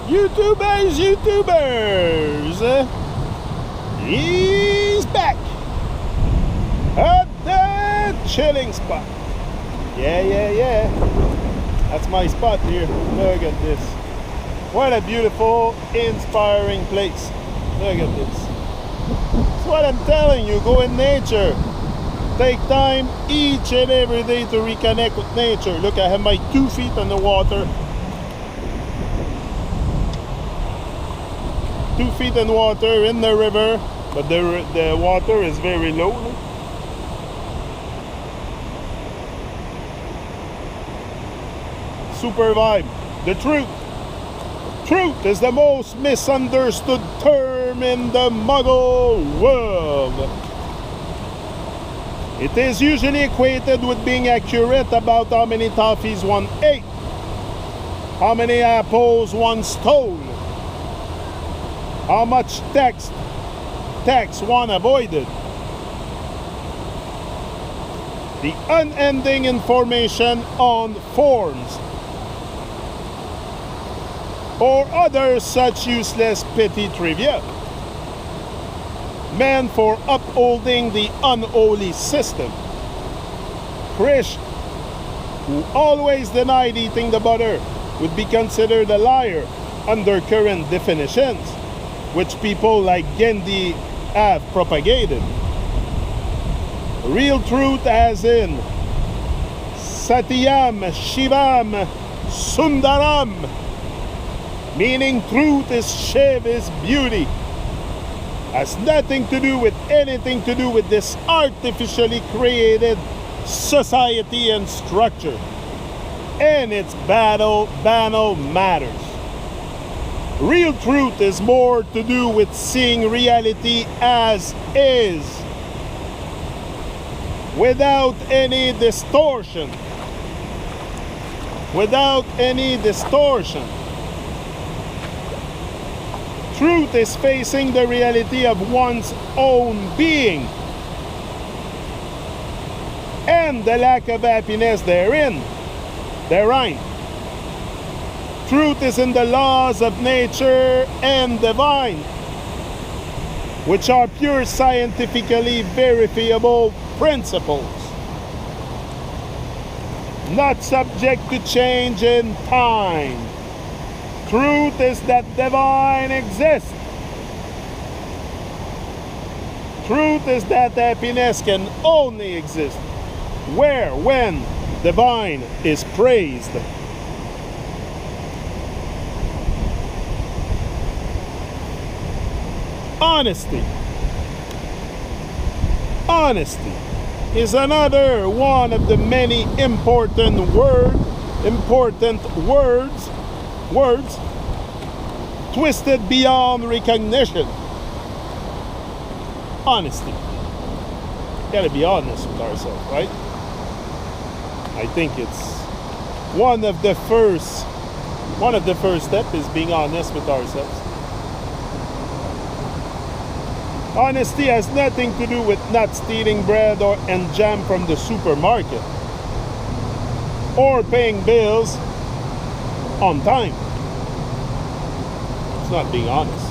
YouTubers, he's back at the chilling spot. Yeah. That's my spot here. Look at this. What a beautiful, inspiring place. Look at this. That's what I'm telling you. Go in nature. Take time each and every day to reconnect with nature. Look, I have my 2 feet on the water. 2 feet in water in the river, but the water is very low. Super vibe. The truth. Truth is the most misunderstood term in the Muggle world. It is usually equated with being accurate about how many toffees one ate, how many apples one stole, how much tax one avoided. The unending information on forms or other such useless petty trivia meant for upholding the unholy system. Krish, who always denied eating the butter, would be considered a liar under current definitions, which people like Gandhi have propagated. Real truth as in Satyam Shivam Sundaram, meaning truth is Shiv is beauty, has nothing to do with anything to do with this artificially created society and structure and its banal matters. Real truth is more to do with seeing reality as is, without any distortion. Without any distortion. Truth is facing the reality of one's own being and the lack of happiness therein. Truth is in the laws of nature and divine, which are pure scientifically verifiable principles, not subject to change in time. Truth is that divine exists. Truth is that happiness can only exist when divine is praised. Honesty is another one of the many important words twisted beyond recognition. Honesty. Gotta be honest with ourselves, right? I think it's one of the first steps is being honest with ourselves. Honesty has nothing to do with not stealing bread and jam from the supermarket or paying bills on time. It's not being honest.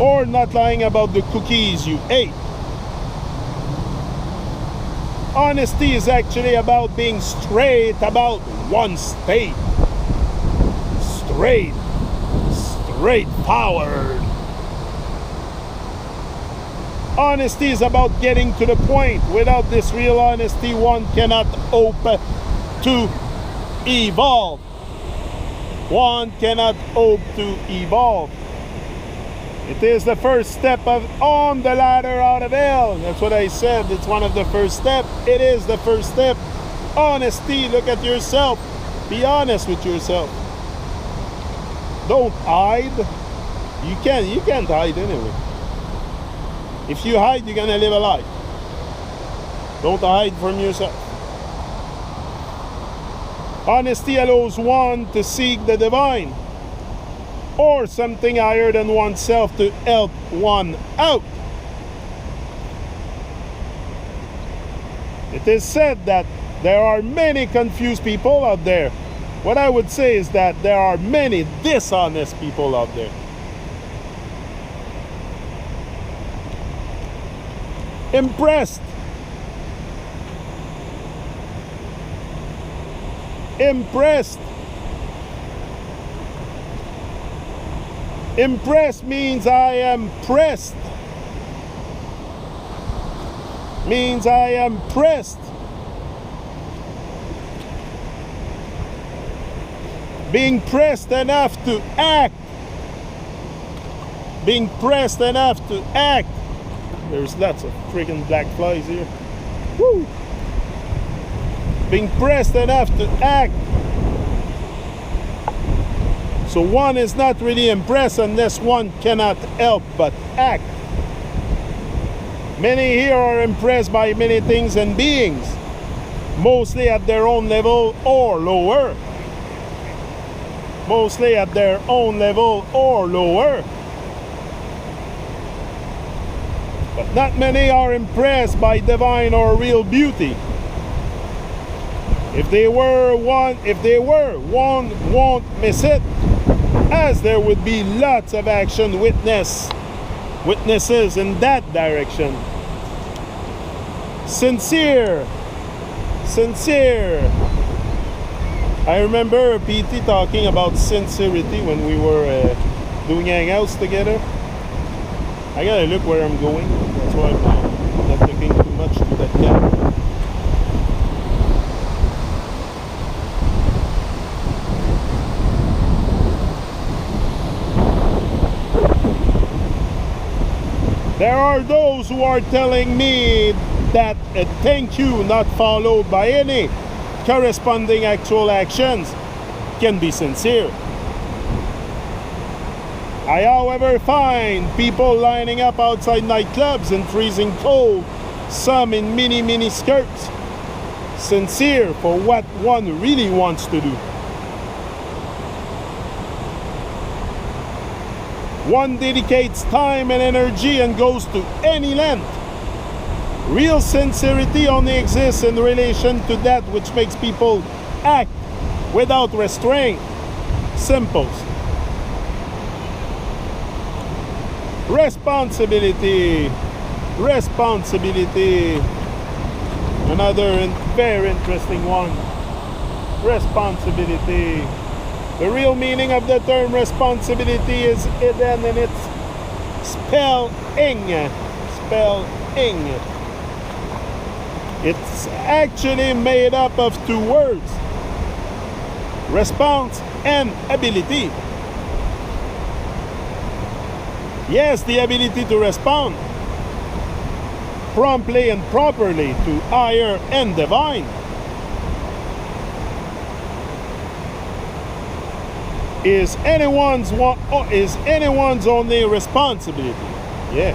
Or not lying about the cookies you ate. Honesty is actually about being straight about one state. Straightforward. Honesty is about getting to the point. Without this real honesty, one cannot hope to evolve. One cannot hope to evolve. It is the first step on the ladder out of hell. That's what I said. It's one of the first steps. It is the first step. Honesty. Look at yourself. Be honest with yourself. Don't hide. You can't hide anyway. If you hide, you're gonna live a lie. Don't hide from yourself. Honesty allows one to seek the divine or something higher than oneself to help one out. It is said that there are many confused people out there What I would say is that there are many dishonest people out there. Impressed. Impressed. Impressed means I am pressed. Means I am pressed. Being pressed enough to act. Being pressed enough to act. There's lots of freaking black flies here. Woo! Being pressed enough to act. So one is not really impressed unless one cannot help but act. Many here are impressed by many things and beings, mostly at their own level or lower. Mostly at their own level or lower. But not many are impressed by divine or real beauty. If they were, one won't miss it, as there would be lots of action witnesses in that direction. Sincere. I remember PT talking about sincerity when we were doing hangouts together. I gotta look where I'm going. That's why I'm not looking too much to that gap. There are those who are telling me that a thank you not followed by any corresponding actual actions can be sincere. I, however, find people lining up outside nightclubs in freezing cold, some in mini skirts, sincere for what one really wants to do. One dedicates time and energy and goes to any length. Real sincerity only exists in relation to that which makes people act without restraint. Simple. Responsibility. Another very interesting one. Responsibility. The real meaning of the term responsibility is hidden in its spelling. It's actually made up of two words: response and ability. Yes, the ability to respond promptly and properly to higher and divine. Is anyone's only responsibility. Yeah.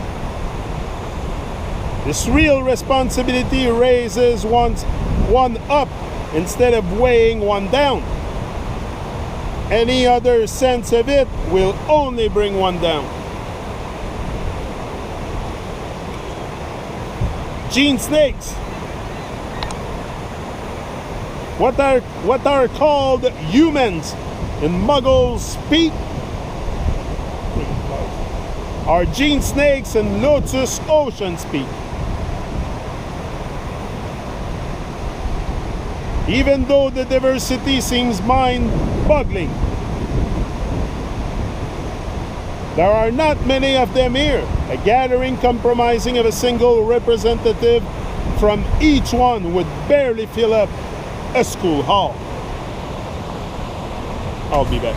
This real responsibility raises one up instead of weighing one down. Any other sense of it will only bring one down. Gene snakes. What are called humans in Muggle speak are gene snakes in Lotus Ocean speak. Even though the diversity seems mind-boggling, there are not many of them here. A gathering comprising of a single representative from each one would barely fill up a school hall. I'll be back.